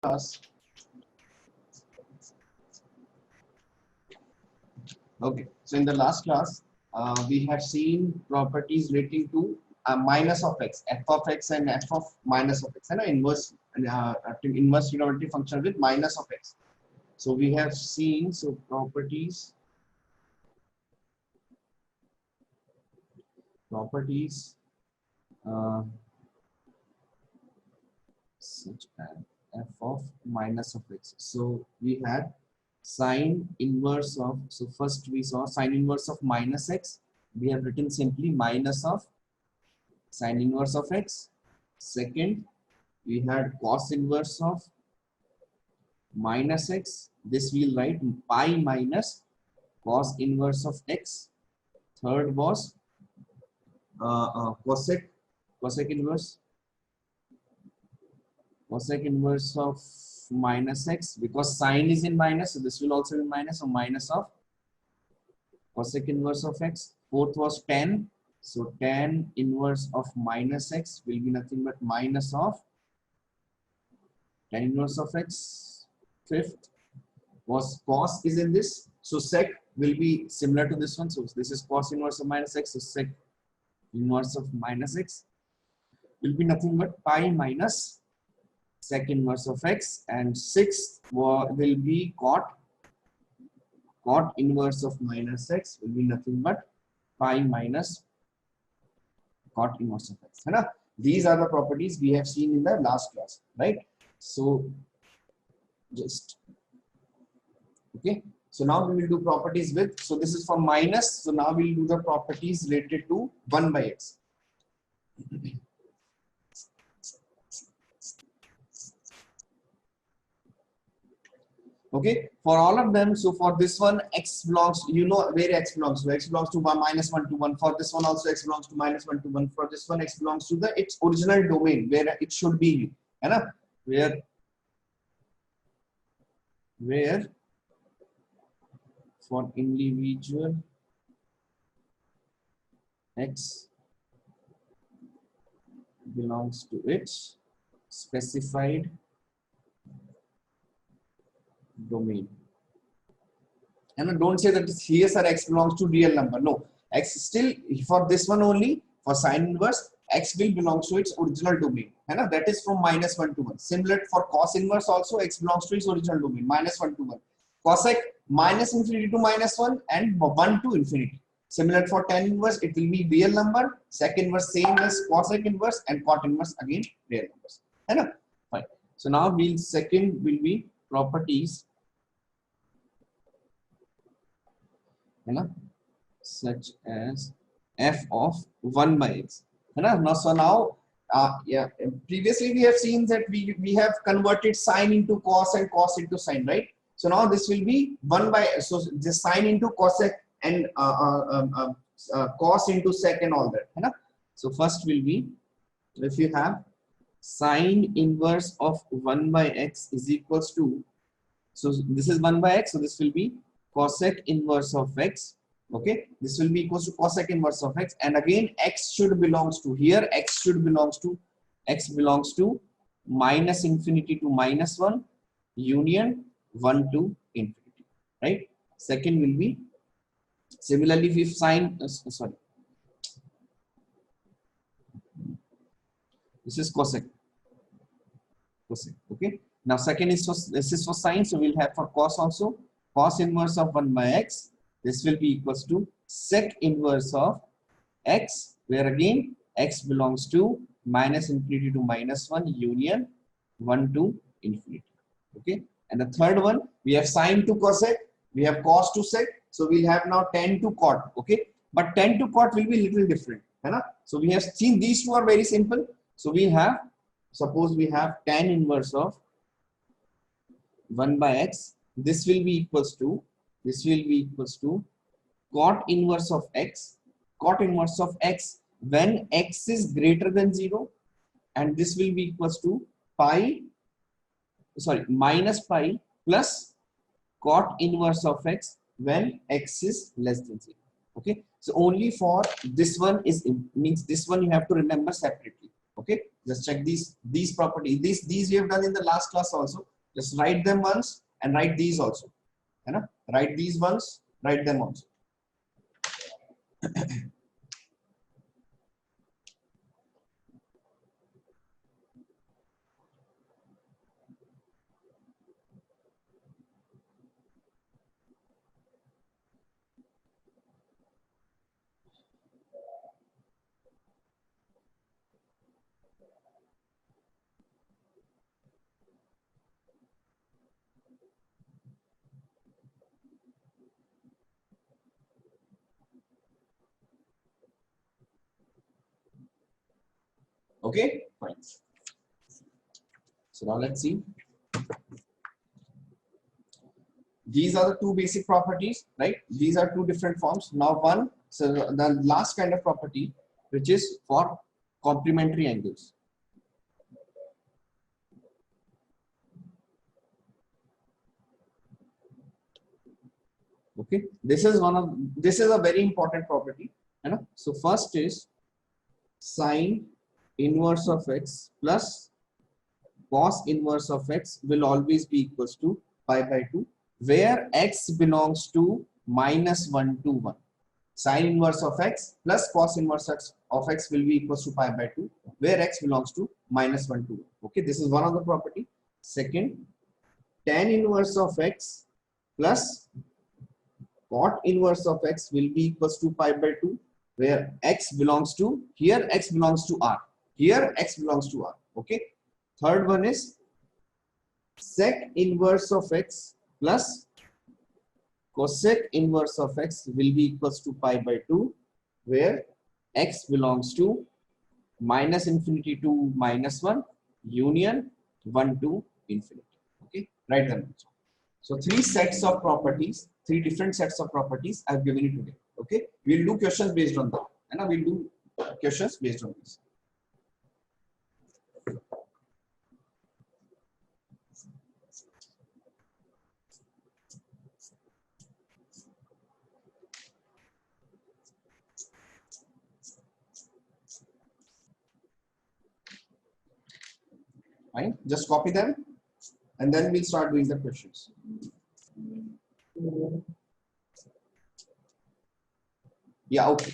class. Okay, so in the last class, we have seen properties relating to minus of x, f of x and f of minus of x, and inverse trigonometric function with minus of x. So we have seen properties uh, such as f of minus of x. So we had sine inverse of, so first we saw sine inverse of minus x. We have written simply minus of sine inverse of x. Second, we had cos inverse of minus x. This we'll write pi minus cos inverse of x. Third was cosec inverse of minus x, because sine is in minus, so this will also be minus, so minus of cosec inverse of x. Fourth was tan, so tan inverse of minus x will be nothing but minus of tan inverse of x. Fifth was cos is in this, so sec will be similar to this one, so this is cos inverse of minus x, so sec inverse of minus x will be nothing but pi minus sec inverse of x. And sixth will be cot inverse of minus x will be nothing but pi minus cot inverse of x. These are the properties we have seen in the last class, right? So just okay. So now we will do properties with, so this is for minus, so now we will do the properties related to 1 by x. Okay, for all of them, so for this one x belongs, you know where x belongs to, x belongs to 1 minus 1 to 1. For this one also x belongs to minus 1 to 1. For this one x belongs to the its original domain where it should be, where for individual x belongs to its specified domain. And don't say that here sir x belongs to real number. No, x still for this one only, for sine inverse x will belong to its original domain. That is from minus 1 to 1. Similar for cos inverse also, x belongs to its original domain, minus 1 to 1. Cosec minus infinity to minus 1 and 1 to infinity. Similar for tan inverse, it will be real number. Sec inverse same as cosec inverse, and cot inverse again real numbers. Fine. So now second will be properties such as f of 1 by x. Now, so now previously we have seen that we have converted sine into cos and cos into sine, right? So now this will be 1 by, so just sine into cosec and cos into sec and all that. So first will be, if you have sine inverse of 1 by x is equals to, so this is 1 by x, so this will be cosec inverse of x. Okay, this will be equals to cosec inverse of x, and again x should belongs to, here x belongs to minus infinity to minus 1 union 1 to infinity, right? Second will be similarly if sine this is cosec. Okay, now second is this is for sine, so we'll have for cos also, cos inverse of 1 by x. This will be equals to sec inverse of x, where again x belongs to minus infinity to minus 1 union 1 to infinity. Okay, and the third one, we have sine to cosec, we have cos to sec, so we'll have now tan to cot. Okay, but tan to cot will be little different. So we have seen these two are very simple. So we have, suppose we have tan inverse of 1 by x, this will be equals to cot inverse of x, when x is greater than 0, and this will be equals to minus pi plus cot inverse of x when x is less than 0. Okay, so only for this one means this one you have to remember separately. Okay, just check these properties. These we have done in the last class also. Just write them once and write these also. है ना? Write these once, write them also. Okay, fine. So now let's see. These are the two basic properties, right? These are two different forms. Now one, so the last kind of property, which is for complementary angles. Okay, this is a very important property, you know. So first is sine inverse of x plus cos inverse of x will always be equals to pi by 2, where x belongs to -1 to 1. Sine inverse of x plus cos inverse of x will be equals to pi by 2, where x belongs to -1 to 1. Okay, this is one of the property. Second, tan inverse of x plus cot inverse of x will be equals to pi by 2, where x belongs to, here x belongs to r, here x belongs to r. Okay. Third one is sec inverse of x plus cosec inverse of x will be equals to pi by 2, where x belongs to -infinity to -1 union 1 to infinity. Okay, write them. So three sets of properties, three different sets of properties I've given you today. Okay, we'll do questions based on that, and we'll do questions based on this. Fine, just copy them and then we'll start doing the questions. Yeah, okay.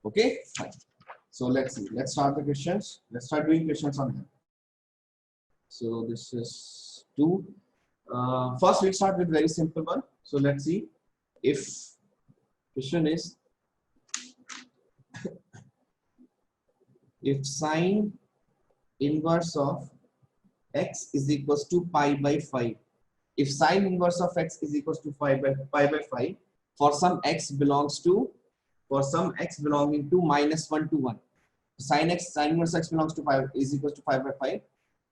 Okay, fine. So let's see. Let's start the questions. Let's start doing questions on them. So this is 2. First, we'll start with very simple one. So let's see. If question is if sine inverse of x is equals to pi by 5. If sine inverse of x is equals to pi by 5 for some x belongs to, for some x belonging to -1 to 1. Sine inverse x belongs to 5 is equals to 5 by 5.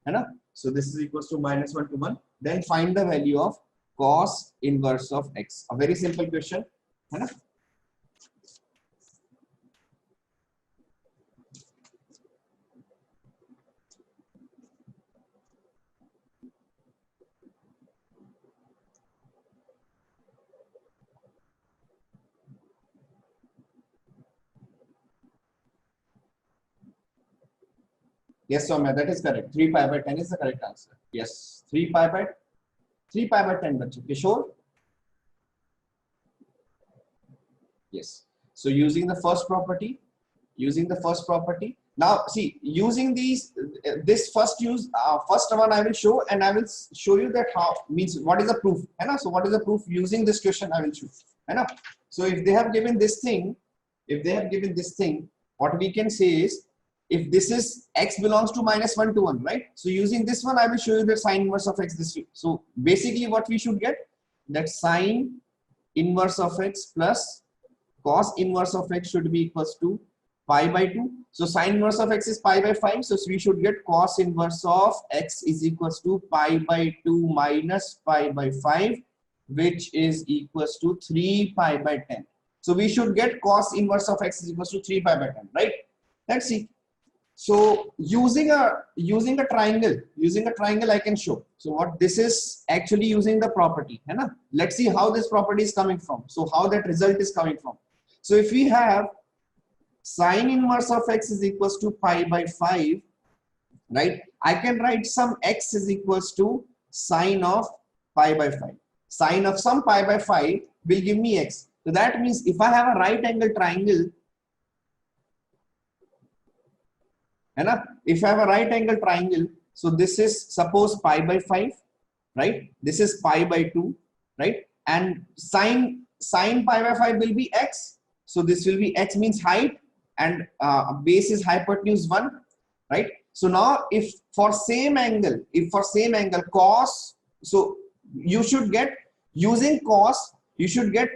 है So this is equals to -1 to 1. Then find the value of cos inverse of x. A very simple question. है Yes, Soumya, that is correct. 3 pi by 10 is the correct answer. Yes, 3 pi by 10. Bache. Kishore? Yes. So using the first property, now see, using these, this first one I will show, and I will show you that how means what is the proof. So what is the proof using this question I will show. So if they have given this thing, what we can say is, if this is x belongs to -1 to 1, right? So using this one, I will show you the sine inverse of x this way. So basically what we should get, that sine inverse of x plus cos inverse of x should be equals to pi by 2. So sine inverse of x is pi by 5. So we should get cos inverse of x is equals to pi by 2 minus pi by 5, which is equals to 3 pi by 10. So we should get cos inverse of x is equals to 3 pi by 10, right? Let's see. So using a triangle I can show. So what this is actually using the property, है ना? Let's see how this property is coming from. So how that result is coming from. So if we have sine inverse of x is equals to pi by 5, right? I can write some x is equals to sine of pi by 5. Sine of some pi by 5 will give me x. So that means if I have a right angle triangle, if I have a right angle triangle, so this is suppose pi by 5, right? This is pi by 2, right? And sine pi by 5 will be x. So this will be x means height, and base is hypotenuse 1, right? So now if for same angle cos, so you should get using cos, you should get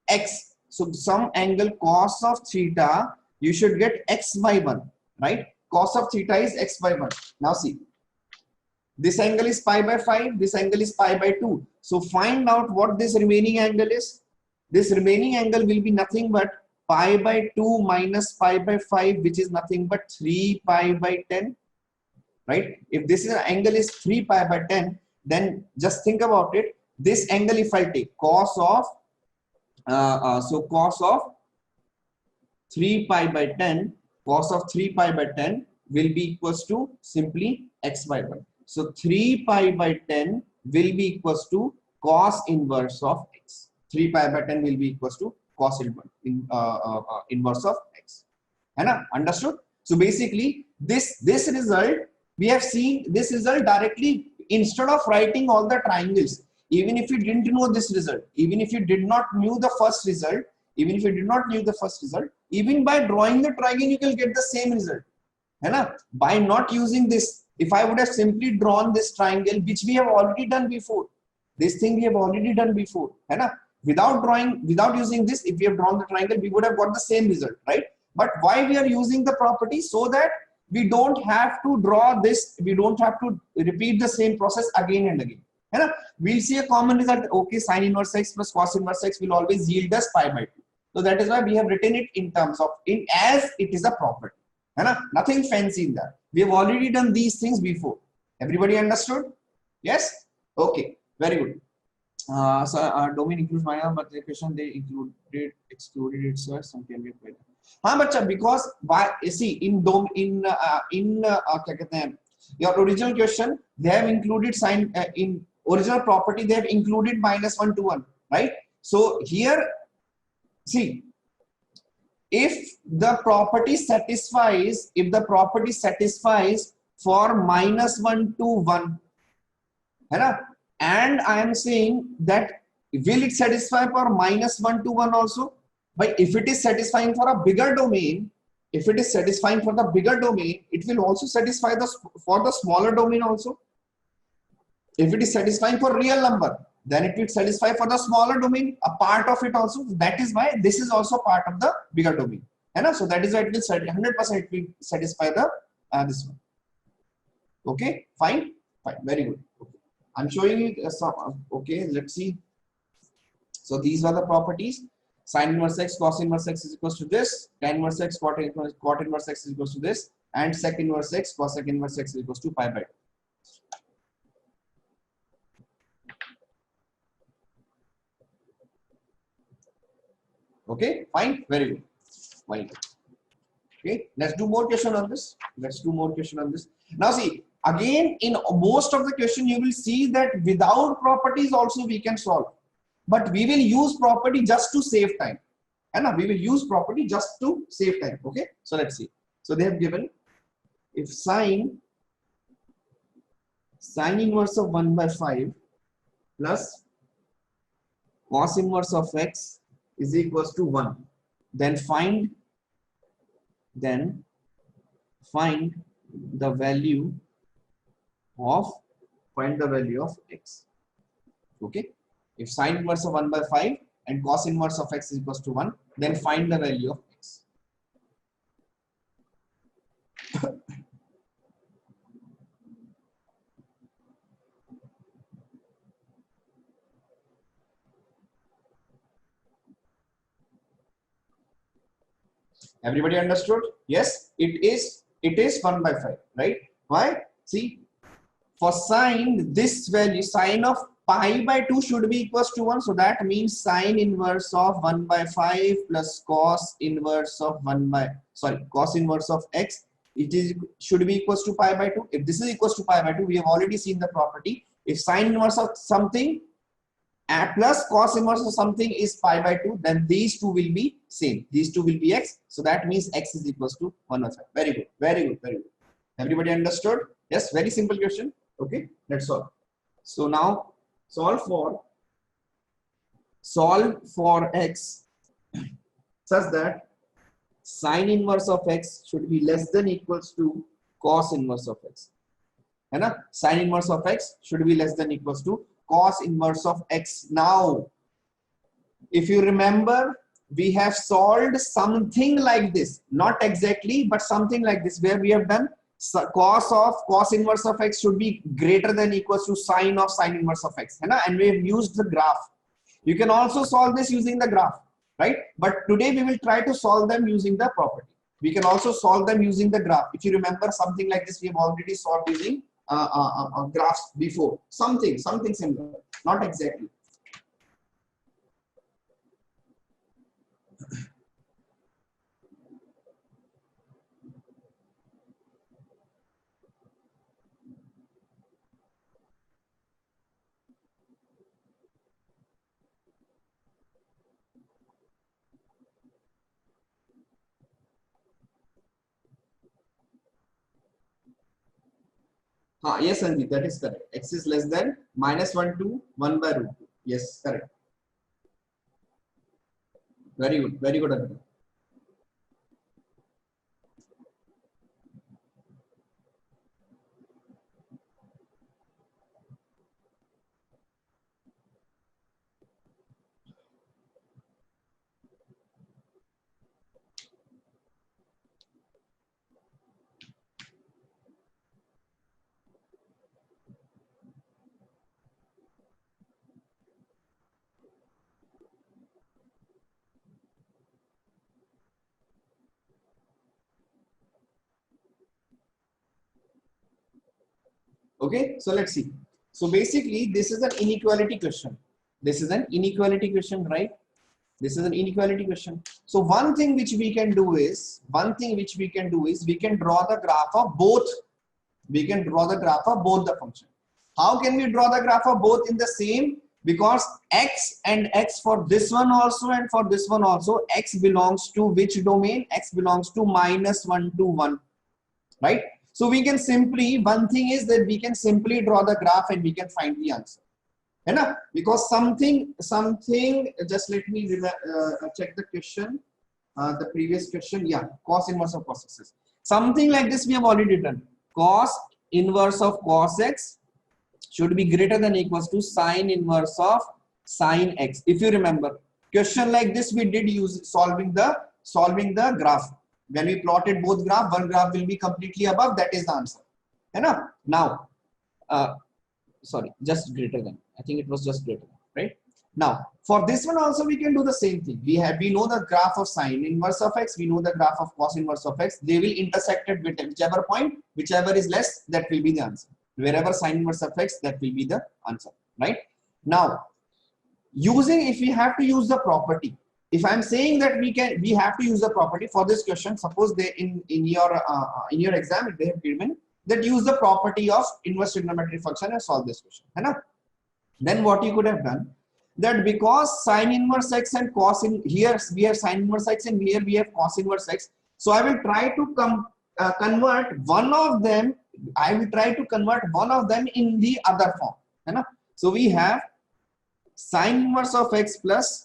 x. So some angle cos of theta, you should get x by 1, right? Cos of theta is x by 1. Now see, this angle is pi by 5, this angle is pi by 2. So find out what this remaining angle is. This remaining angle will be nothing but pi by 2 minus pi by 5, which is nothing but 3 pi by 10, right? If this angle is 3 pi by 10, then just think about it. This angle, if I take cos of cos of 3 pi by 10, cos of 3 pi by 10 will be equals to simply x by 1. So 3 pi by 10 will be equals to cos inverse of x. 3 pi by 10 will be equals to cos inverse of x. Understood? So basically this result, we have seen this result directly. Instead of writing all the triangles, even if you didn't know this result, even if you did not knew the first result, even by drawing the triangle you can get the same result, by not using this. If I would have simply drawn this triangle, which we have already done before, this thing we have already done before, without using this, if we have drawn the triangle, we would have got the same result, right? But why we are using the property? So that we don't have to draw this, we don't have to repeat the same process again and again. We'll see a common result. Okay, sine inverse x plus cos inverse x will always yield us pi by 2. So that is why we have written it in terms of as it is a property. Nothing fancy in that. We have already done these things before. Everybody understood? Yes? Okay, very good. So domain includes minor multiplication, they excluded it, so some can be better. Because why, you see in your original question, they have included sign in original property, they have included -1 to 1, right? So here, see, if the property satisfies for -1 to 1, and I am saying that will it satisfy for -1 to 1 also? But if it is satisfying for a bigger domain, it will also satisfy for the smaller domain also. If it is satisfying for real number, then it will satisfy for the smaller domain, a part of it also. That is why this is also part of the bigger domain. So that is why it will 100% it will satisfy the this one. Okay, fine, very good. Okay. I'm showing you some. Okay, let's see. So these are the properties. Sin inverse x, cos inverse x is equals to this. Tan inverse x, cot inverse x is equals to this, and sec inverse x, cosec inverse x is equals to pi by 2. Okay, fine, very good. Fine. Okay, let's do more question on this. Now see, again in most of the question you will see that without properties also we can solve, but we will use property just to save time. Okay, so let's see. So they have given, if sine inverse of 1 by 5 plus cos inverse of x is equals to 1, then find the value of x. Okay, if sine inverse of 1 by 5 and cos inverse of x is equals to 1, then find the value of x. Everybody understood? Yes, it is 1 by 5, right? Why? See, for sine, this value, sine of pi by 2 should be equals to 1. So that means sine inverse of 1 by 5 plus cos inverse of 1 by, sorry, cos inverse of x, it is should be equals to pi by 2. If this is equals to pi by 2, we have already seen the property. If sine inverse of something plus cos inverse of something is pi by 2, then these two will be same. These two will be x. So that means x is equals to 1 by 5. Very good, very good, very good. Everybody understood? Yes, very simple question. Okay, that's all. So now solve for x such that sine inverse of x should be less than equals to cos inverse of x. है ना? Sine inverse of x should be less than equals to cos inverse of x. Now, if you remember, we have solved something like this, not exactly, but something like this, where we have done cos inverse of x should be greater than equals to sine of sine inverse of x, है ना? And we have used the graph. You can also solve this using the graph, right? But today we will try to solve them using the property. We can also solve them using the graph. If you remember something like this, we have already solved using graphs before. Something similar, not exactly. Yes, Sanjeev, that is correct. X is less than -1 to 1 by root 2. Yes, correct. Very good, Anita. Okay, so let's see. So basically, this is an inequality question. This is an inequality question, right? This is an inequality question. So one thing which we can do is, we can draw the graph of both. We can draw the graph of both the function. How can we draw the graph of both in the same? Because x and x for this one also and for this one also, x belongs to which domain? X belongs to -1 to 1, right? So we can simply, one thing is that we can simply draw the graph and we can find the answer. Right? Because something, just let me check the question, the previous question. Yeah, cos inverse of cos x. Something like this we have already done. Cos inverse of cos x should be greater than equals to sine inverse of sine x. If you remember, question like this we did use solving the graph. When we plotted both graph, one graph will be completely above, that is the answer. Right? Now, sorry, just greater than. I think it was just greater than, right? Now, for this one also we can do the same thing. We know the graph of sine inverse of x, we know the graph of cos inverse of x. They will intersect at whichever point, whichever is less, that will be the answer. Wherever sine inverse of x, that will be the answer, right? Now, if we have to use the property, if I'm saying that we have to use the property for this question, suppose they in your exam they have given that use the property of inverse trigonometric function and solve this question, right? Then what you could have done, that because sine inverse x and cos in here we have sine inverse x and here we have cos inverse x, so I will try to convert one of them. I will try to convert one of them in the other form, right? So we have sine inverse of x plus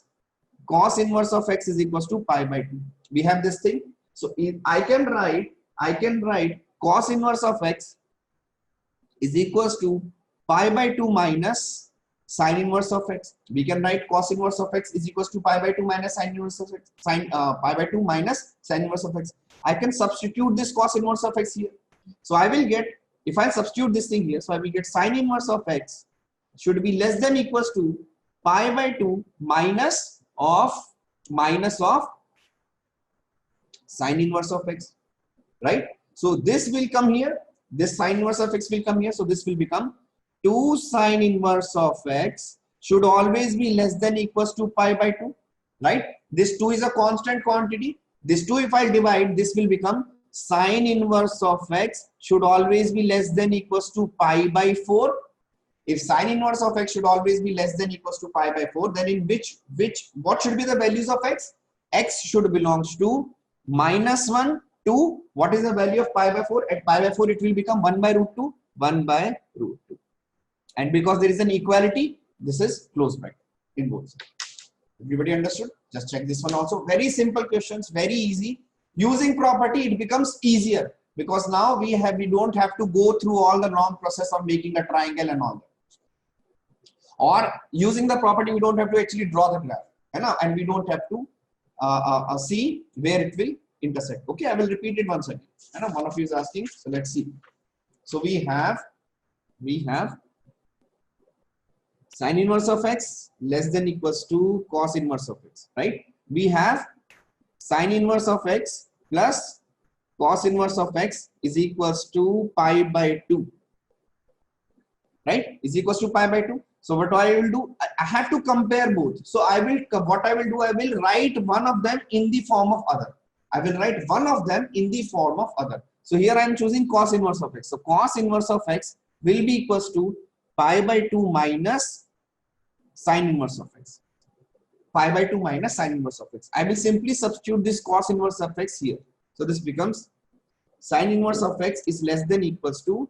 cos inverse of x is equals to pi by 2. We have this thing. So I can write cos inverse of x is equals to pi by 2 minus sine inverse of x. We can write cos inverse of x is equals to pi by 2 minus sine inverse of x. Pi by 2 minus sine inverse of x. I can substitute this cos inverse of x here. So I will get, if I substitute this thing here, so I will get sine inverse of x should be less than equals to pi by 2 minus of sine inverse of x, right? So this will come here, this sine inverse of x will come here, so this will become 2 sine inverse of x should always be less than equals to pi by 2, right? This 2 is a constant quantity. This 2 if I divide, this will become sine inverse of x should always be less than equals to pi by 4. If sine inverse of x should always be less than equals to pi by 4, then in what should be the values of x? X should belongs to -1 to what is the value of pi by 4? At pi by 4 it will become 1 by root 2, 1 by root 2. And because there is an equality, this is close bracket in both sides. Everybody understood? Just check this one also. Very simple questions, very easy. Using property, it becomes easier because now we don't have to go through all the long process of making a triangle and all that. Or using the property, we don't have to actually draw the graph, and we don't have to see where it will intersect. Okay, I will repeat it once again. One of you is asking, so let's see. So we have sine inverse of x less than equals to cos inverse of x, right? We have sine inverse of x plus cos inverse of x is equals to pi by 2, right? Is equals to pi by 2. So what I will do, I have to compare both. So I will write one of them in the form of other. I will write one of them in the form of other. So here I am choosing cos inverse of x. So cos inverse of x will be equals to pi by 2 minus sine inverse of x. Pi by 2 minus sine inverse of x. I will simply substitute this cos inverse of x here. So this becomes sine inverse of x is less than equals to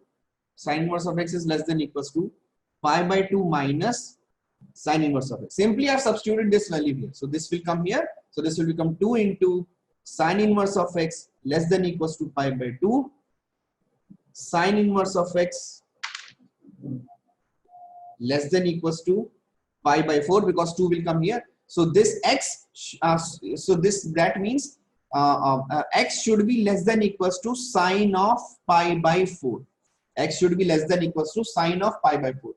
pi by 2 minus sine inverse of x. Simply I have substituted this value here. So this will come here. So this will become 2 into sine inverse of x less than equals to pi by 2 sine inverse of x less than equals to pi by 4 because 2 will come here. So this x, that means x should be less than equals to sine of pi by 4. X should be less than equals to sine of pi by 4.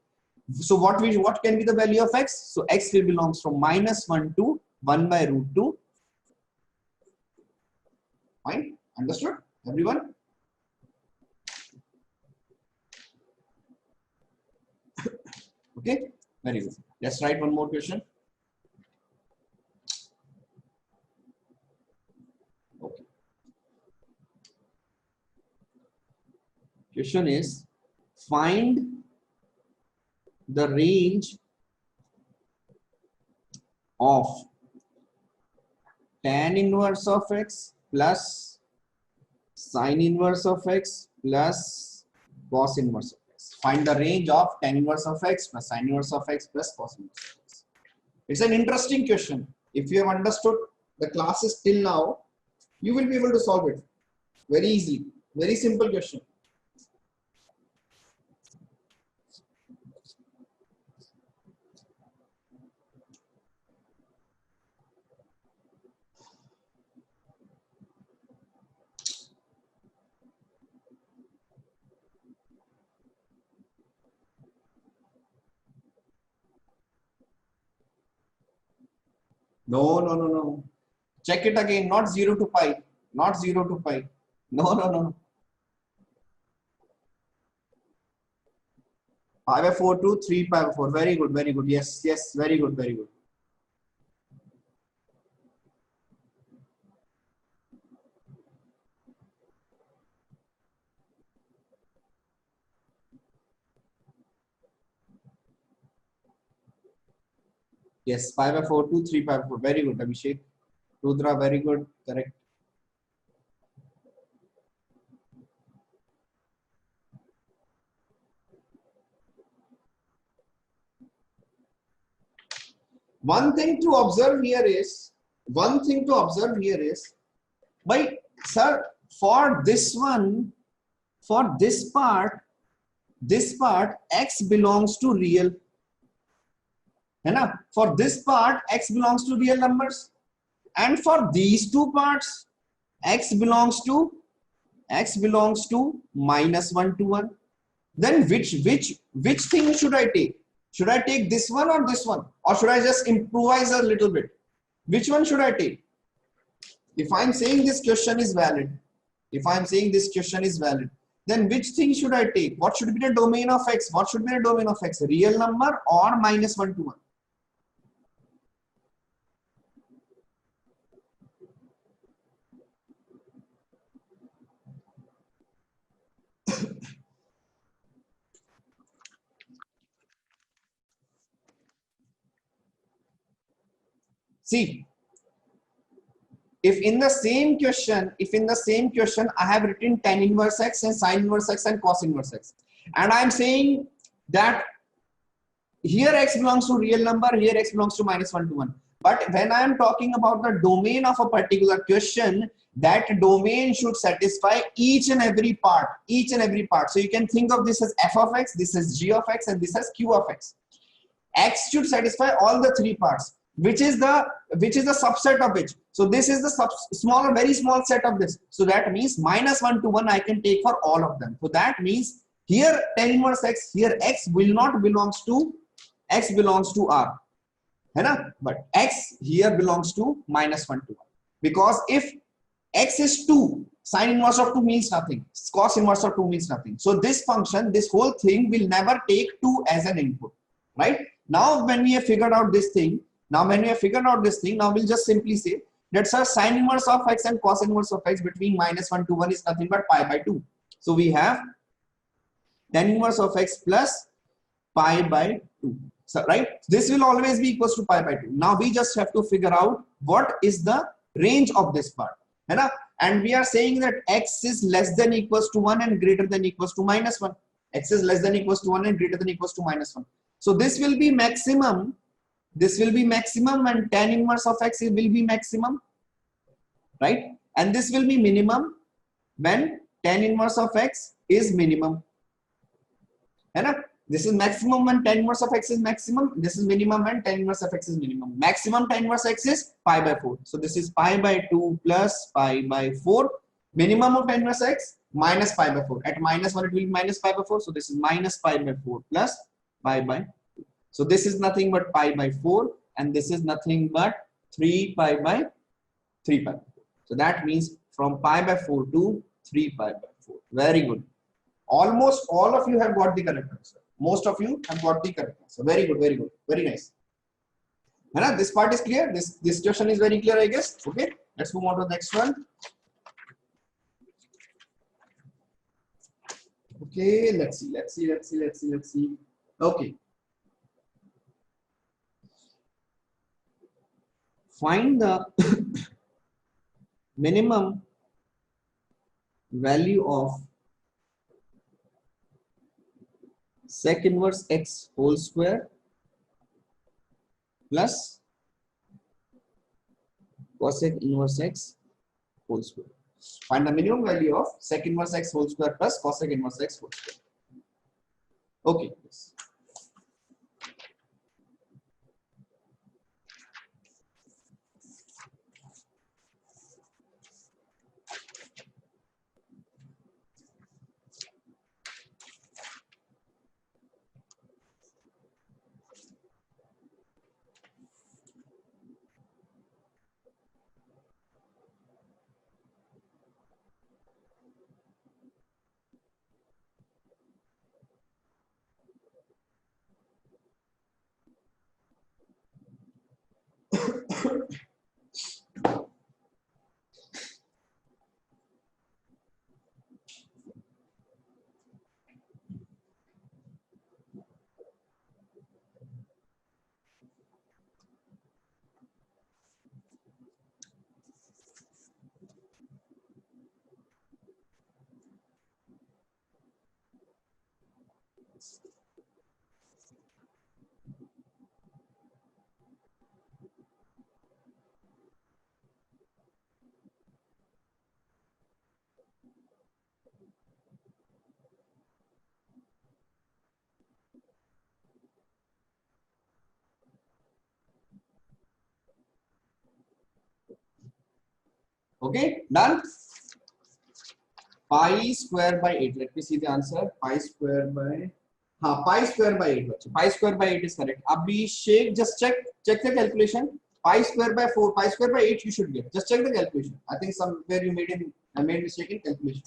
So what can be the value of x? So x will belongs from -1 to 1 by root 2. Fine, understood, everyone? Okay, very good. Let's write one more question. Okay. Question is, find the range of tan inverse of x plus sine inverse of x plus cos inverse of x. Find the range of tan inverse of x plus sine inverse of x plus cos inverse of x. It's an interesting question. If you have understood the classes till now, you will be able to solve it very easily. Very simple question. No. Check it again. Not 0 to pi. Not 0 to pi. No. Pi by 4 to 3 pi by 4. Very good. Yes. Very good. Yes, pi by 4 to 3 pi by 4. Very good, Abhishek. Rudra, very good. Correct. One thing to observe here is, by sir, for this one, for this part, x belongs to real. For this part, x belongs to real numbers, and for these two parts, x belongs to -1 to 1. Then which thing should I take? Should I take this one or this one, or should I just improvise a little bit? Which one should I take? If I'm saying this question is valid, if I'm saying this question is valid, then which thing should I take? What should be the domain of x? What should be the domain of x? Real number or -1 to 1? See, if in the same question, I have written tan inverse x and sin inverse x and cos inverse x, and I'm saying that here x belongs to real number, here x belongs to -1 to 1. But when I am talking about the domain of a particular question, that domain should satisfy each and every part, So you can think of this as f of x, this is g of x, and this as q of x. X should satisfy all the three parts. Which is the subset of which? So this is the very small set of this. So that means -1 to 1 I can take for all of them. So that means here tan inverse x, here x belongs to R. But x here belongs to -1 to 1. Because if x is 2, sin inverse of 2 means nothing. Cos inverse of 2 means nothing. So this function, this whole thing will never take 2 as an input. Right? Now when we have figured out this thing, now we'll just simply say that sir, sin inverse of x and cos inverse of x between -1 to 1 is nothing but pi by 2. So we have tan inverse of x plus pi by 2. So, right? This will always be equals to pi by 2. Now we just have to figure out what is the range of this part. And we are saying that x is less than equals to 1 and greater than equals to -1. X is less than equals to 1 and greater than equals to -1. So this will be maximum. This will be maximum, and tan inverse of x will be maximum, right? And this will be minimum when tan inverse of x is minimum. This is maximum when tan inverse of x is maximum. This is minimum when tan inverse of x is minimum. Maximum tan inverse x is pi by 4. So this is pi by 2 plus pi by 4. Minimum of tan inverse x minus pi by 4. At -1 it will be minus pi by 4. So this is minus pi by 4 plus pi by 2. So this is nothing but pi by 4, and this is nothing but 3 pi by 3 pi by 4. So that means from pi by 4 to 3 pi by 4. Very good. Almost all of you have got the correct answer. Most of you have got the correct answer. Very good, very good, very nice. This part is clear. This question is very clear, I guess. Okay, let's move on to the next one. Okay, let's see. Okay. Find the minimum value of sec inverse x whole square plus cosec inverse x whole square. Find the minimum value of sec inverse x whole square plus cosec inverse x whole square. Okay. Okay, done. Pi square by 8. Let me see the answer. Pi square by 8. Pi square by 8 is correct. Abhishek, just check the calculation. pi square by 4, pi square by 8 you should get. Just check the calculation. I think somewhere you made mistake in calculation.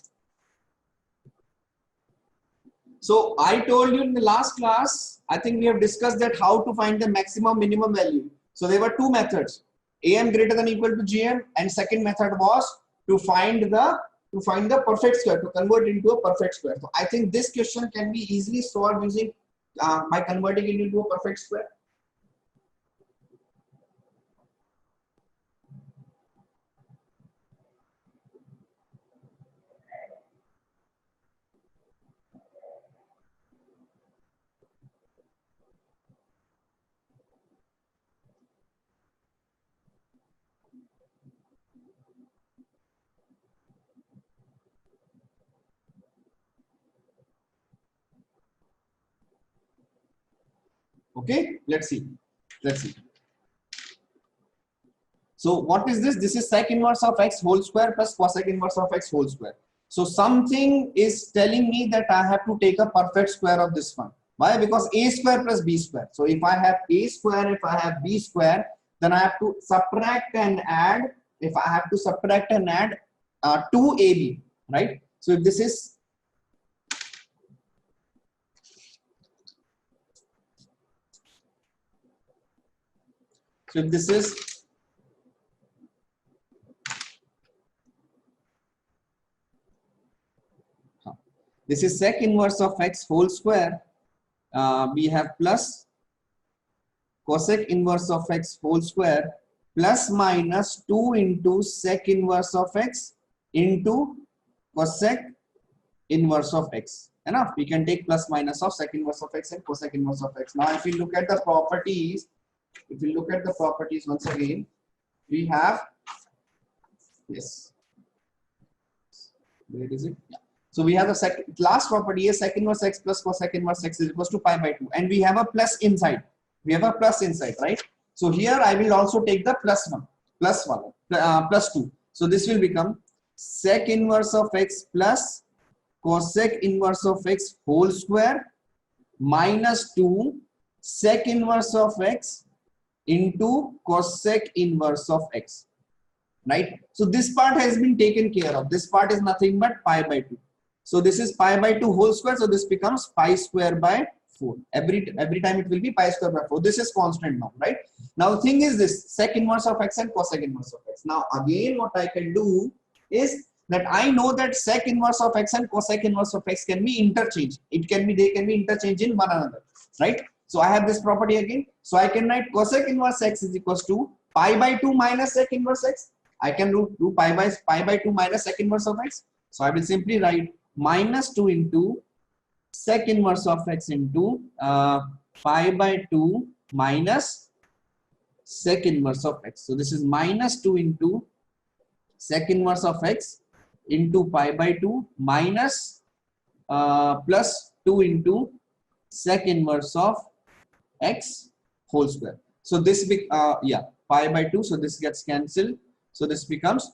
So I told you in the last class, I think we have discussed that how to find the maximum minimum value. So there were two methods, am greater than equal to gm, and second method was to find the perfect square, to convert into a perfect square. So I think this question can be easily solved using by converting it into a perfect square. Okay, let's see. So what is this? This is sec inverse of x whole square plus cosec inverse of x whole square. So something is telling me that I have to take a perfect square of this one. Why? Because a square plus b square. So if I have a square, if I have b square, then I have to subtract and add. If I have to subtract and add 2ab, right? So if this is this is sec inverse of x whole square. We have plus cosec inverse of x whole square plus minus 2 into sec inverse of x into cosec inverse of x. Enough. We can take plus minus of sec inverse of x and cosec inverse of x. Now if we look at the properties, once again, we have this. Where is it? Yeah. So we have the last property is sec inverse x plus cosec inverse x is equals to pi by 2, and we have a plus inside. Right? So here I will also take the plus 2. So this will become sec inverse of x plus cosec inverse of x whole square minus 2 sec inverse of x into cosec inverse of x. Right? So this part has been taken care of. This part is nothing but pi by 2. So this is pi by 2 whole square. So this becomes pi square by 4. Every time it will be pi square by 4. This is constant now, right? Now the thing is this sec inverse of x and cosec inverse of x. Now again what I can do is that I know that sec inverse of x and cosec inverse of x can be interchanged. They can be interchanged in one another, right? So I have this property again. So I can write cosec inverse x is equals to pi by 2 minus sec inverse x. I can do pi by 2 minus sec inverse of x. So I will simply write minus 2 into sec inverse of x into pi by 2 minus sec inverse of x. So this is minus 2 into sec inverse of x into pi by 2 minus plus 2 into sec inverse of x whole square. So this pi by 2. So this gets cancelled. So this becomes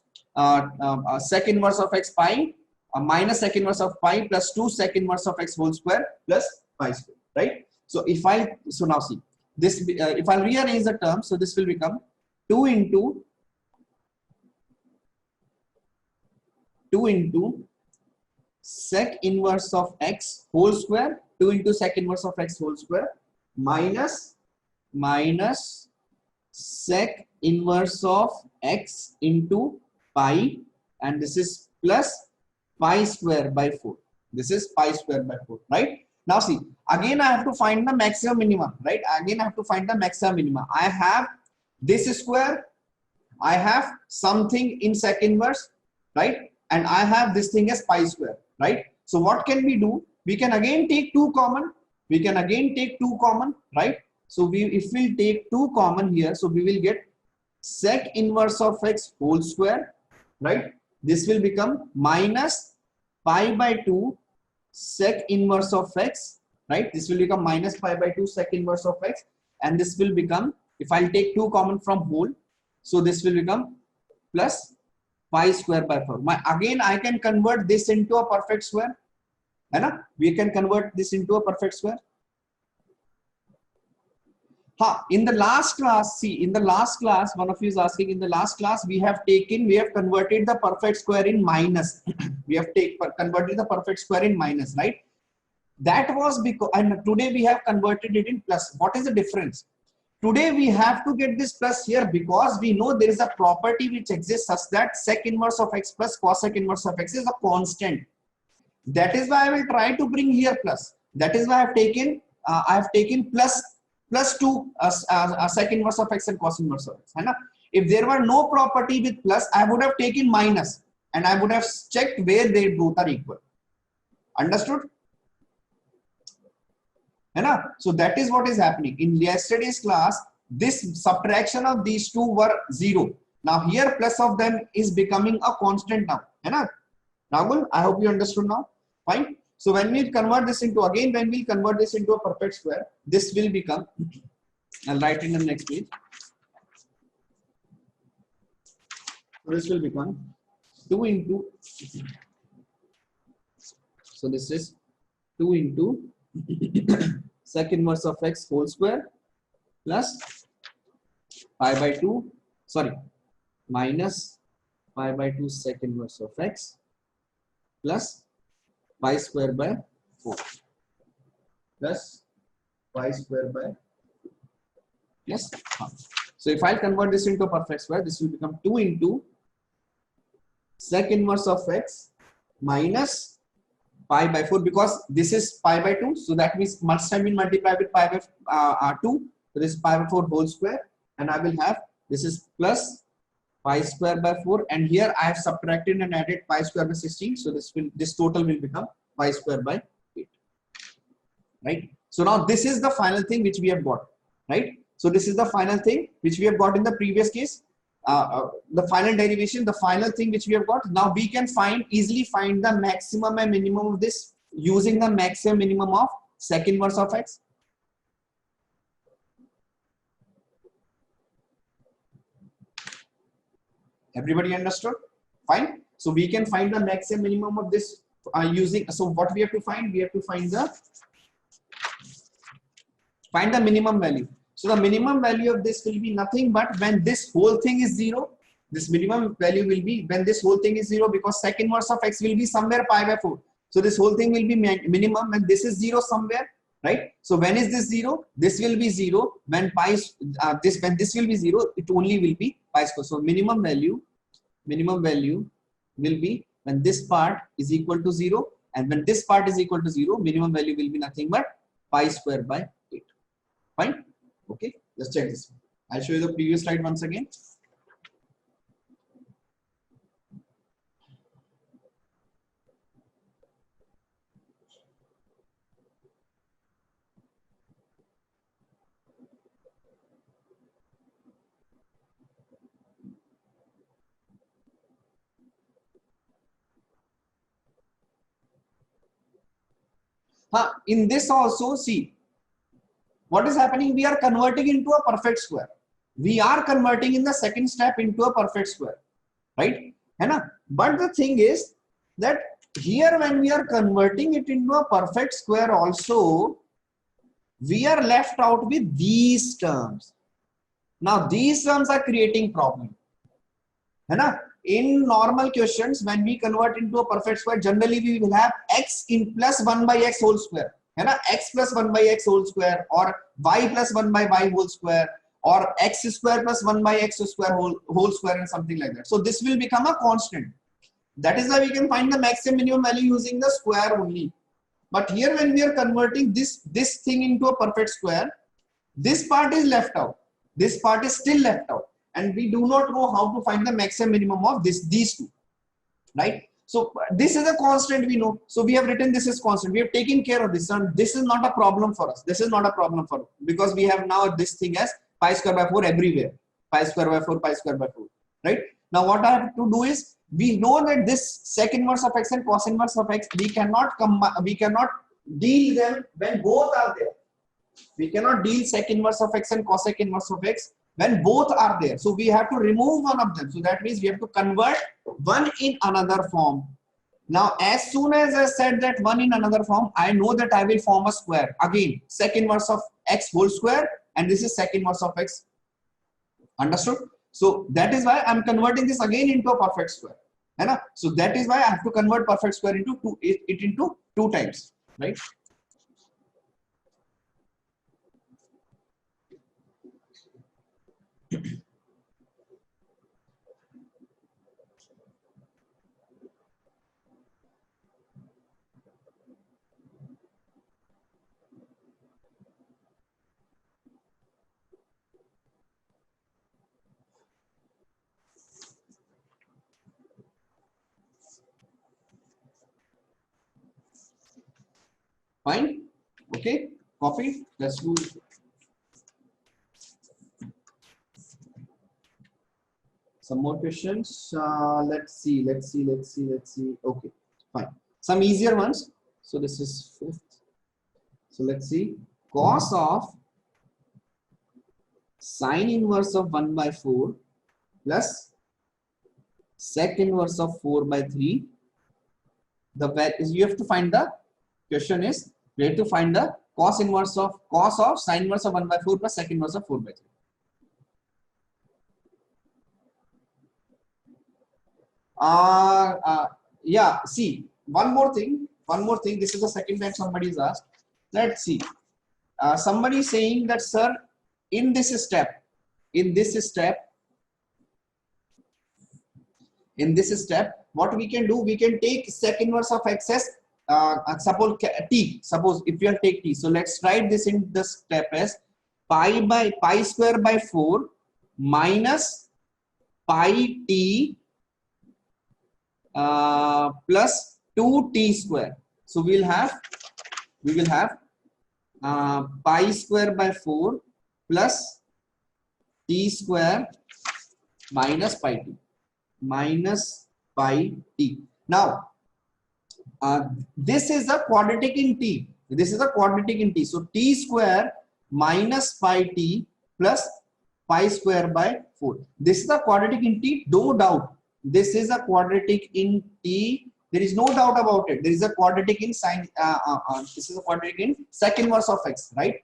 sec inverse of x pi minus sec inverse of pi plus 2 sec inverse of x whole square plus pi square, right? So now see this, if I rearrange the term, so this will become 2 into sec inverse of x whole square, 2 into sec inverse of x whole square minus sec inverse of x into pi, and this is plus pi square by 4. This is pi square by 4, right? Now see, again I have to find the maximum minimum, right? I have this square, I have something in sec inverse, right? And I have this thing as pi square, right? So what can we do? We can again take 2 common. Right? So if we take 2 common here, so we will get sec inverse of x whole square, right? This will become minus pi by 2 sec inverse of x, right? This will become minus pi by 2 sec inverse of x, and this will become, if I'll take 2 common from whole, so this will become plus pi square by 4. Again I can convert this into a perfect square, we can convert this into a perfect square. In the last class, see, in the last class, one of you is asking, in the last class, we have converted the perfect square in minus. We have converted the perfect square in minus, right? That was because, and today we have converted it in plus. What is the difference? Today we have to get this plus here because we know there is a property which exists such that sec inverse of x plus cosec inverse of x is a constant. That is why I will try to bring here plus. That is why I have taken plus 2 sec inverse of x and cos inverse of x. If there were no property with plus, I would have taken minus and I would have checked where they both are equal. Understood? So that is what is happening. In yesterday's class, this subtraction of these two were 0. Now here plus of them is becoming a constant now. Nagul, I hope you understood now. Fine. So when we convert this into, again, when we convert this into a perfect square, this will become, I'll write in the next page. So this will become 2 into, so this is 2 into sec inverse of x whole square plus pi by 2, sorry, minus pi by 2 sec inverse of x plus pi square by 4 plus pi square by, yes. So if I convert this into a perfect square, this will become 2 into sec inverse of x minus pi by 4, because this is pi by 2, so that means must have been multiplied with pi by 2, so this is pi by 4 whole square, and I will have, this is plus pi square by 4, and here I have subtracted and added pi square by 16, so this total will become pi square by 8, right? So now this is the final thing which we have got, right? So this is the final thing which we have got in the previous case, the final derivation, the final thing which we have got. Now we can easily find the maximum and minimum of this using the maximum minimum of sec inverse of x. Everybody understood? Fine. So we can find the maximum minimum of this using, so what we have to find? We have to find the minimum value. So the minimum value of this will be nothing but when this whole thing is 0, this minimum value will be when this whole thing is 0, because sec inverse of x will be somewhere pi by 4. So this whole thing will be minimum and this is 0 somewhere, right? So when is this 0? This will be 0 when when this will be 0, it only will be pi square. So minimum value will be when this part is equal to 0, and when this part is equal to 0, minimum value will be nothing but pi square by 8. Fine. Okay, let's check this. I'll show you the previous slide once again. In this also, see, what is happening? We are converting into a perfect square. We are converting in the second step into a perfect square, right? But the thing is that here when we are converting it into a perfect square also, we are left out with these terms. Now these terms are creating problem. In normal questions, when we convert into a perfect square, generally we will have x in plus 1 by x whole square. X plus 1 by x whole square, or y plus 1 by y whole square, or x square plus 1 by x square whole square, and something like that. So this will become a constant. That is why we can find the maximum minimum value using the square only. But here when we are converting this thing into a perfect square, this part is left out. This part is still left out. And we do not know how to find the maximum minimum of these two, right? So this is a constant we know. So we have written this is constant. We have taken care of this, and this is not a problem for us. This is not a problem for us because we have now this thing as pi square by 4 everywhere. Pi square by 4, pi square by 4, right? Now what I have to do is, we know that this sec inverse of x and cos inverse of x, we cannot deal them when both are there. We cannot deal sec inverse of x and cosec inverse of x when both are there. So we have to remove one of them. So that means we have to convert one in another form. Now as soon as I said that one in another form, I know that I will form a square. Again, sec inverse of x whole square and this is sec inverse of x. Understood? So that is why I'm converting this again into a perfect square. So that is why I have to convert perfect square into it into 2 times, right? Fine. Okay. Copy. Let's do some more questions. Let's see. Okay. Fine. Some easier ones. So this is 5th. So let's see. Cos of sine inverse of 1 by 4 plus sec inverse of 4 by 3. You have to find the question is we have to find the cos of sine inverse of 1 by 4 plus sec inverse of 4 by 3. Yeah, see, one more thing. This is the second time somebody is asked. Let's see. Somebody is saying that, sir, in this step, what we can do, we can take sec inverse of x as suppose t. Suppose if you take t, so let's write this in the step as pi square by 4 minus pi t plus 2t square. So we will have pi square by 4 plus t square minus pi t. Now this is a quadratic in t. So t square minus pi t plus pi square by 4. This is a quadratic in t, no doubt. This is a quadratic in t. There is no doubt about it. There is a quadratic in sine. This is a quadratic in sec inverse of x, right?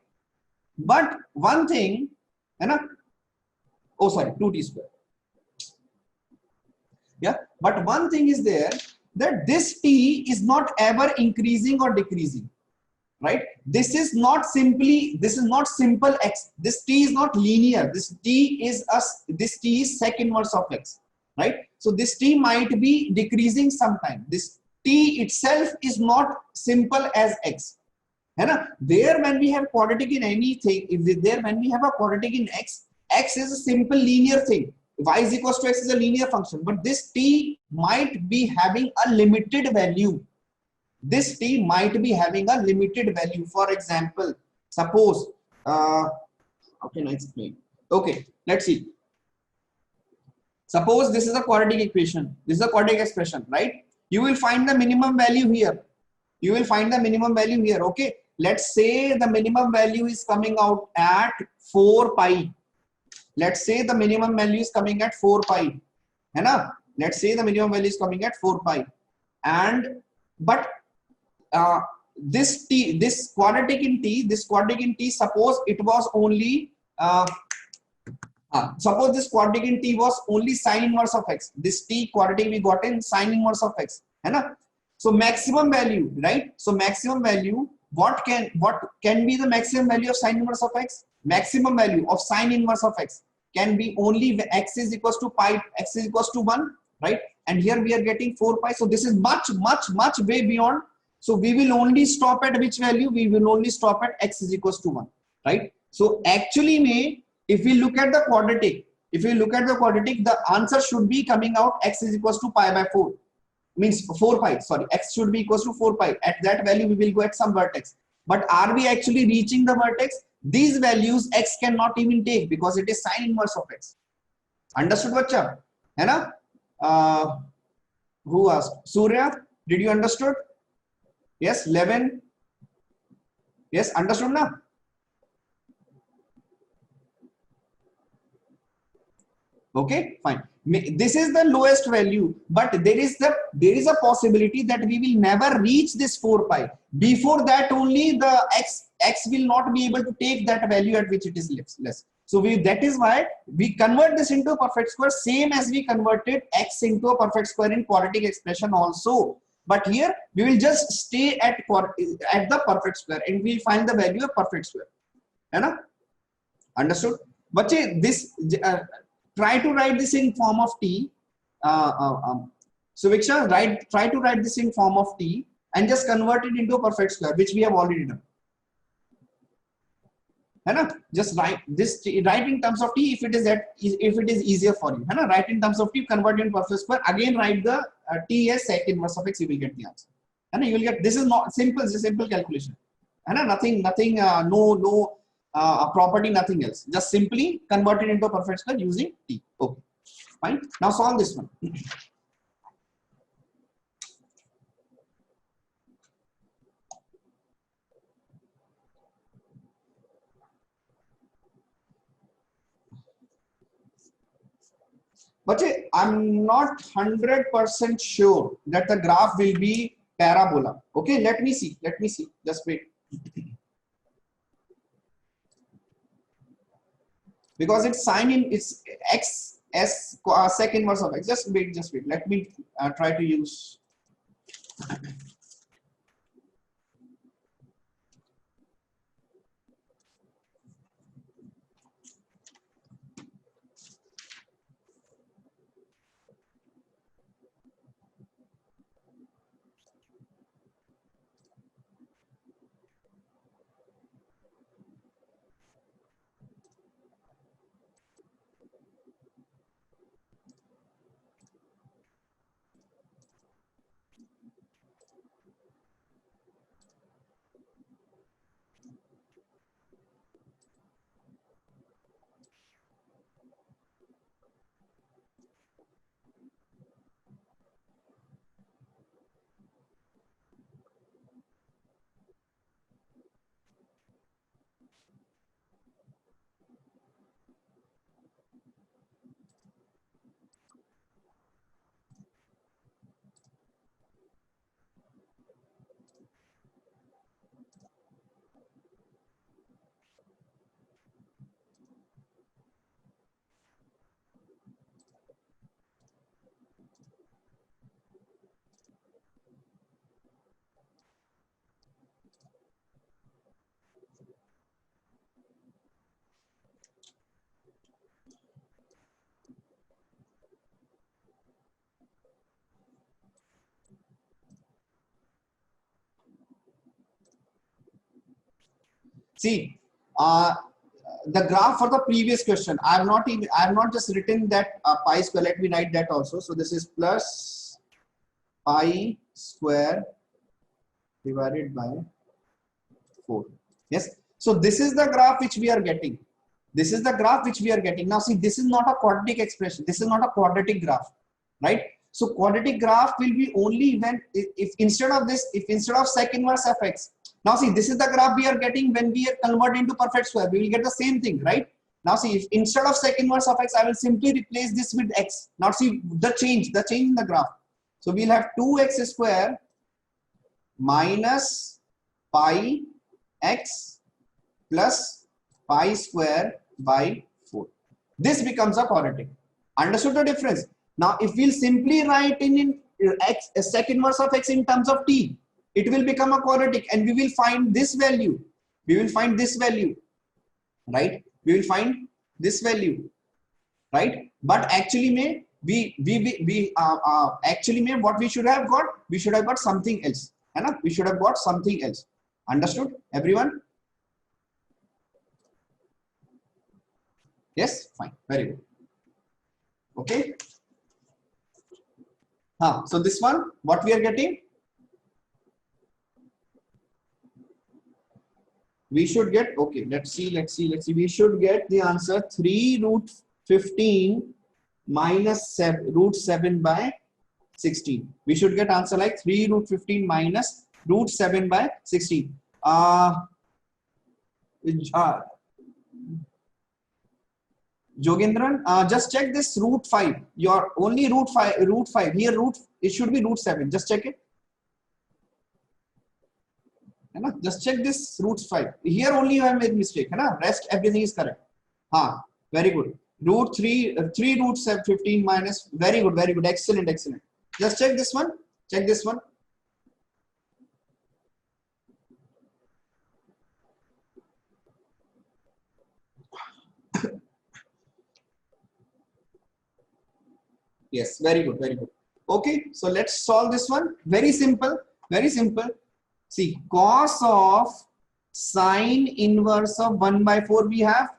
But one thing, oh sorry, 2t square. Yeah, but one thing is there, that this t is not ever increasing or decreasing, right? This is not simple x. This t is not linear. This t is sec inverse of x, right? So this t might be decreasing sometime. This t itself is not simple as x. There when we have quadratic in anything, when we have a quadratic in x is a simple linear thing. Y is equals to x is a linear function, but this t might be having a limited value. For example, suppose, how can I explain? Okay, let's see. Suppose this is a quadratic equation. This is a quadratic expression, right? You will find the minimum value here. Okay. Let's say the minimum value is coming out at 4 pi. Let's say the minimum value is coming at 4 pi. Let's say the minimum value is coming at 4 pi. This quadratic in t, suppose it was only suppose this quadratic in t was only sine inverse of x. This t quadratic we got in sine inverse of x. So maximum value, right? So maximum value, what can be the maximum value of sine inverse of x? Maximum value of sine inverse of x can be only when x is equals to pi, x is equals to 1, right? And here we are getting 4 pi. So this is much way beyond. So we will only stop at which value? We will only stop at x is equals to 1, right? So actually, if we look at the quadratic, the answer should be coming out x is equals to pi by 4. Means 4 pi, sorry, x should be equals to 4 pi. At that value, we will go at some vertex. But are we actually reaching the vertex? These values x cannot even take because it is sine inverse of x. Understood, bacha? Who asked? Surya, did you understood? Yes, 11. Yes, understood now? Okay, fine. This is the lowest value, but there is a possibility that we will never reach this 4 pi. Before that only the x x will not be able to take that value at which it is less. So that is why we convert this into a perfect square, same as we converted x into a perfect square in quadratic expression also. But here we will just stay at the perfect square and we find the value of perfect square. है Understood? But this try to write this in form of t. So Viksha, try to write this in form of t and just convert it into a perfect square, which we have already done. Just write this, write in terms of t if it is easier for you. Write in terms of t, convert in perfect square. Again, write the t as sec inverse of x. You will get the answer. You will get, this is not simple. This is a simple calculation. Nothing. No property. Nothing else. Just simply convert it into a perfect square using t. Okay. Fine. Now solve this one. But I'm not 100% sure that the graph will be parabola. Okay, let me see. Just wait. Because it's sine in, it's x as sec inverse of x. Just wait. Let me try to use. See, the graph for the previous question, I have not just written that pi square. Let me write that also. So this is plus pi square divided by 4. Yes. So this is the graph which we are getting. Now see, this is not a quadratic expression. This is not a quadratic graph, right? So quadratic graph will be only when if instead of sec inverse of x. Now see, this is the graph we are getting when we are convert into perfect square. We will get the same thing, right? Now see, if instead of sec inverse of x, I will simply replace this with x. Now see the change in the graph. So we'll have 2x square minus pi x plus pi square by 4. This becomes a quadratic. Understood the difference? Now if we'll simply write in x sec inverse of x in terms of t, it will become a quadratic and we will find this value. Right? We will find this value, right? But actually what we should have got? We should have got something else. We should have got something else. Understood, everyone? Yes, fine, very good. Okay. So this one, what we are getting? We should get, okay, let's see. We should get the answer 3 root 15 minus root 7 by 16. We should get answer like 3 root 15 minus root 7 by 16. Jogendran, just check this root 5. Your only root 5 here, it should be root 7. Just check it. है ना. Just check this root 5. Here only you have made mistake, है ना. Rest everything is correct. हाँ, very good. Root 3, 3 root 15 minus. Very good, very good. Excellent, excellent. Just check this one. Check this one. Yes, very good, very good. Okay, so let's solve this one. Very simple, very simple. See, cos of sine inverse of 1 by 4 we have,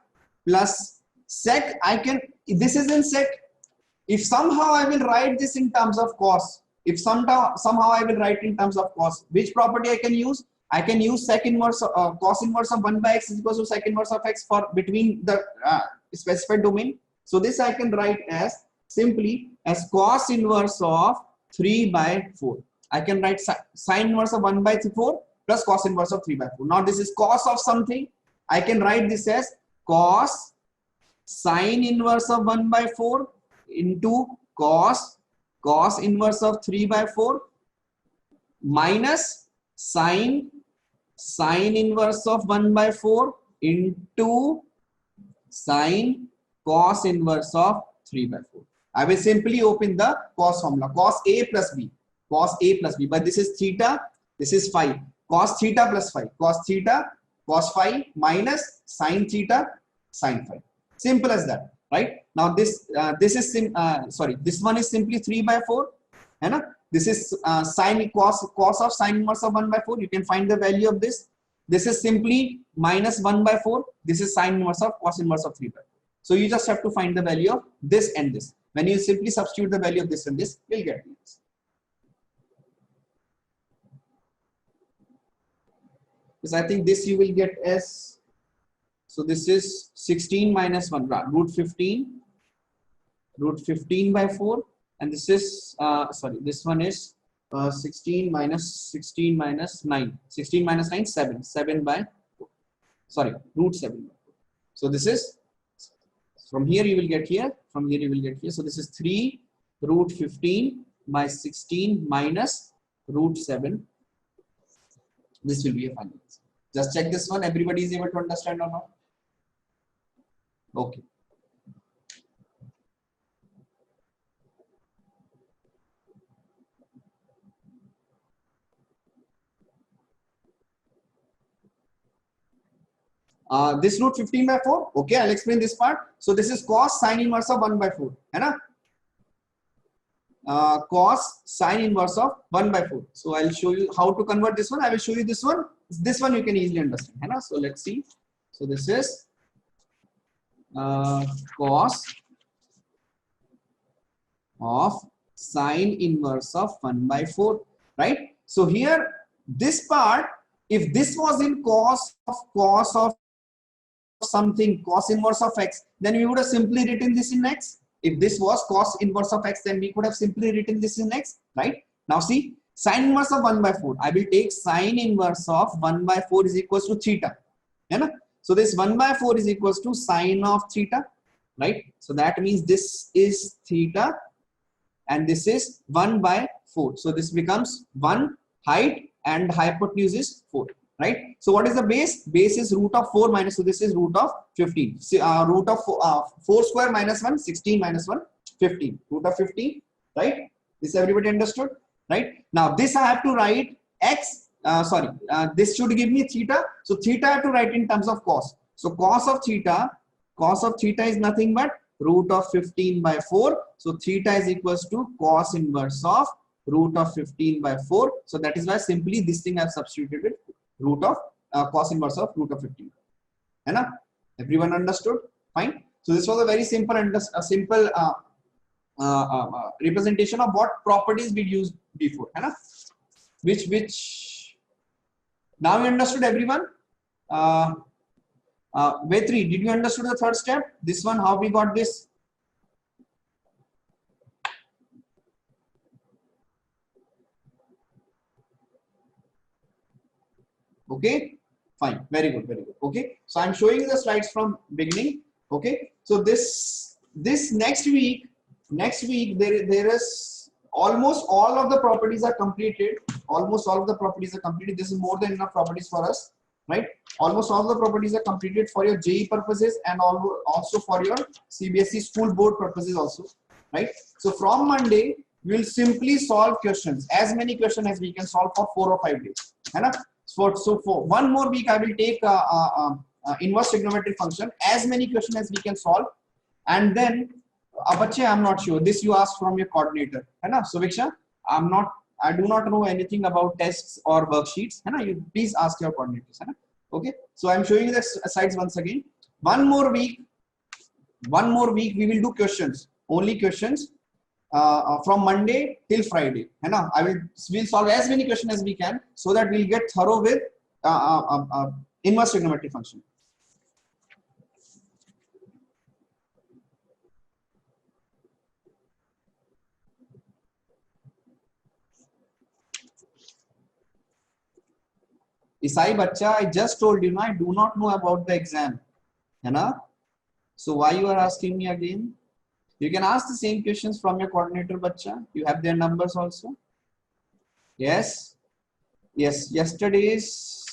plus sec. I can, this is in sec. If somehow I will write this in terms of cos, if somehow I will write in terms of cos, which property I can use? I can use sec inverse, cos inverse of 1 by x is equal to sec inverse of x for between the specified domain. So this I can write as simply as cos inverse of 3 by 4. I can write sine inverse of 1 by 4 plus cos inverse of 3 by 4. Now this is cos of something. I can write this as cos sine inverse of 1 by 4 into cos inverse of 3 by 4 minus sine inverse of 1 by 4 into sine cos inverse of 3 by 4. I will simply open the cos formula, cos A plus B, but this is theta, this is phi, cos theta plus phi, cos theta, cos phi minus sine theta, sine phi. Simple as that, right? Now this this one is simply 3 by 4, and this is sine cos of sine inverse of 1 by 4. You can find the value of this. This is simply minus 1 by 4. This is sine inverse of cos inverse of 3 by 4. So you just have to find the value of this and this. When you simply substitute the value of this and this, we'll get this. Because I think this you will get as, so this is 16 minus 1, root 15 by 4, and this is this one is 16 minus 9, 16 minus 9, 7 by 4. Sorry, root 7 by 4. So this is, from here you will get here, from here you will get here. So this is 3 root 15 by 16 minus root 7. This will be a final answer. Just check this one. Everybody is able to understand or not? Okay. This root 15 by 4. Okay, I'll explain this part. So this is cos sine inverse of 1 by 4. Hai na? Cos sine inverse of 1 by 4. So I'll show you how to convert this one. I will show you this one. This one you can easily understand. Hai na? So let's see. So this is cos of sine inverse of 1 by 4. Right? So here, this part, if this was in cos of something, cos inverse of x, then we would have simply written this in x. If this was cos inverse of x, then we could have simply written this in x, right? Now see, sine inverse of 1 by 4. I will take sine inverse of 1 by 4 is equals to theta. Yeah? So this 1 by 4 is equals to sine of theta, right? So that means this is theta and this is 1 by 4. So this becomes 1, height and hypotenuse is 4. Right? So what is the base? Base is root of 4 minus, so this is root of 15. Root of 4 square minus 1, 16 minus 1, 15. Root of 15, right? This everybody understood, right? Now this I have to write x, this should give me theta. So theta I have to write in terms of cos. So cos of theta is nothing but root of 15 by 4. So theta is equals to cos inverse of root of 15 by 4. So that is why simply this thing I have substituted with root of cos inverse of root of 15. Hai na? Everyone understood? Fine. So this was a very simple representation of what properties we used before. Hai na? Which now you understood, everyone? Vetri, did you understood the third step? This one, how we got this? Okay, fine, very good, very good. Okay, so I'm showing you the slides from beginning. Okay, so this next week there is almost all of the properties are completed. almost all of the properties are completed. This is more than enough properties for us, right? Almost all the properties are completed for your JEE purposes and also for your CBSE school board purposes also, right? So from Monday, we will simply solve questions, as many questions as we can solve for 4 or 5 days. So for one more week, I will take inverse trigonometric function, as many questions as we can solve, and then I'm not sure. This you ask from your coordinator, so Viksha, I do not know anything about tests or worksheets. You please ask your coordinators. Okay, so I'm showing you the slides once again. One more week we will do questions, only questions, from Monday till Friday. We'll solve as many questions as we can, so that we'll get thorough with inverse trigonometric function. Isai Bacha, I just told you, I do not know about the exam. So why you are asking me again? You can ask the same questions from your coordinator, Bacha. You have their numbers also. Yes. Yes, yesterday's.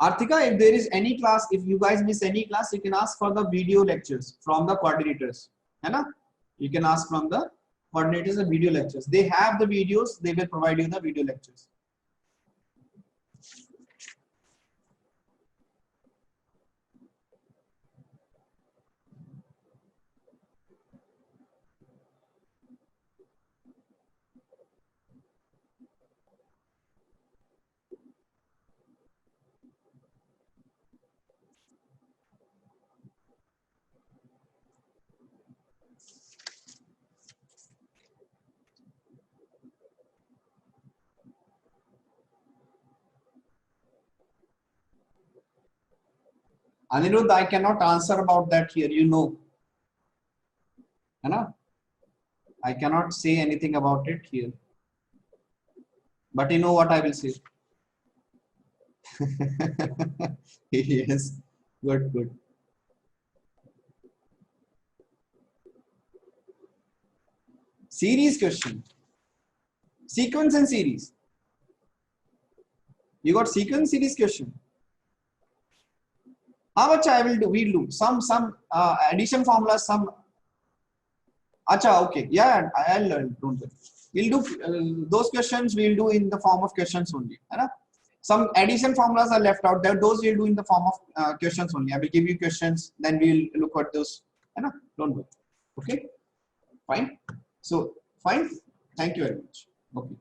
Arthika, if there is any class, if you guys miss any class, you can ask for the video lectures from the coordinators. You can ask from the coordinators the video lectures. They have the videos, they will provide you the video lectures. Anirudh, I cannot answer about that here, I cannot say anything about it here. But you know what I will say. Yes, good. Series question. Sequence and series. You got sequence series question. How much we'll do some addition formulas, some. Acha, okay, yeah, I'll learn. Don't worry. We'll do those questions. We'll do in the form of questions only. Some addition formulas are left out there. Those we'll do in the form of questions only. I will give you questions, then we'll look at those. Don't worry. Okay, fine. So fine. Thank you very much. Okay.